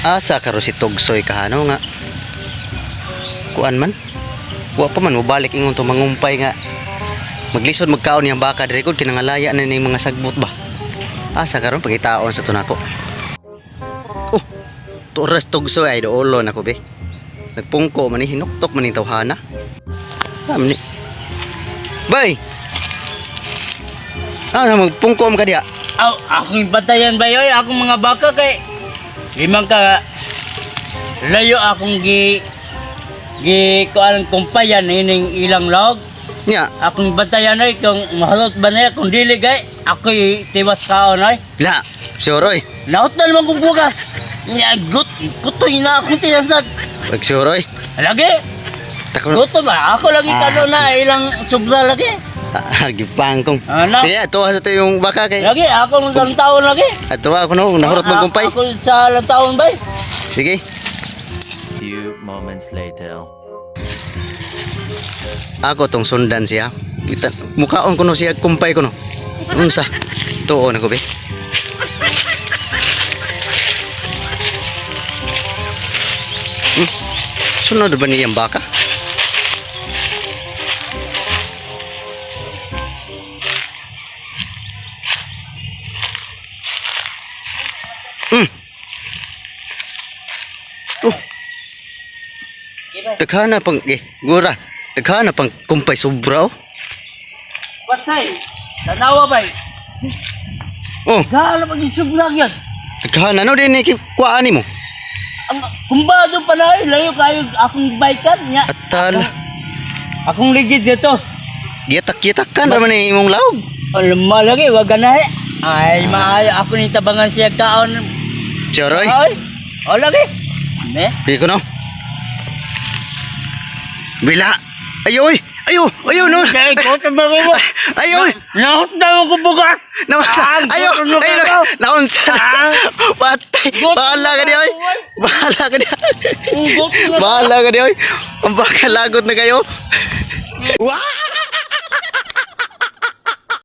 Asa karo si Tugsoy kahano nga. Kuan man. Wa pa man mobalik ingon to mangumpay nga. Maglisod magkaon niyang baka dire gud kinangalaya na ning mga sagbot ba. Asa karon pagitaon sa tunako. Oh. Turas Tugsoy ay doolo nako be. Nagpungko man ni hinuktok man ning tawhana. Amni. Bay. Magpungko ka diha. Aw, akong batayan ba yoy? Akong mga baka kay limang ka layo akong gi kuan kumpayan ining ilang log. Nya, Akong batayan ay kung mahalot ba na kung dili gay ako tiwas kaon ay. la, sure oy. Laot na naman kong bugas. Nya kutoy na akong tinansad. Wag sure oy. Lagi. Takon. Gusto ba? Ako lagi kano na ilang sobra lagi. Gipangkong. Ano? Siya, tuwa sa to yung baka kay. Lagi ako ng isang taon lagi. Tuwa ako no, nahurot mong kumpay. Ako sa ilang taon ba? Sige. Few moments later. Ako tong sundan siya. Mukhaon ko no siya kumpay ko no. Unsa? Tuon ako be. Sunod ba niyang baka? Daghana pang gura. Daghana pang kumpay sobra oh. Patay. Tanawa ba? Oh, Gala pag isublag yan. daghana no din ni kuan mo. Ang kumbado pa na layo kayo akong bikan niya. Atala. Akong ligid dito. Gitak-gitak kan raman ni imong lawg. Alam lagi wag ganahe. Ay maayo ako ni tabangan siya kaon. Choroy. Ay. O lagi. Ne? Di ko no. Bila. Ayoy. Ayo no. Dai ko tabangin mo. Ayoy. Nahot na ako bugas. Ayo. Naunsa. Patay. Bahala ka di oy. Bahala ka di. Bahala ka di oy. Ang baka lagot na kayo. Wow!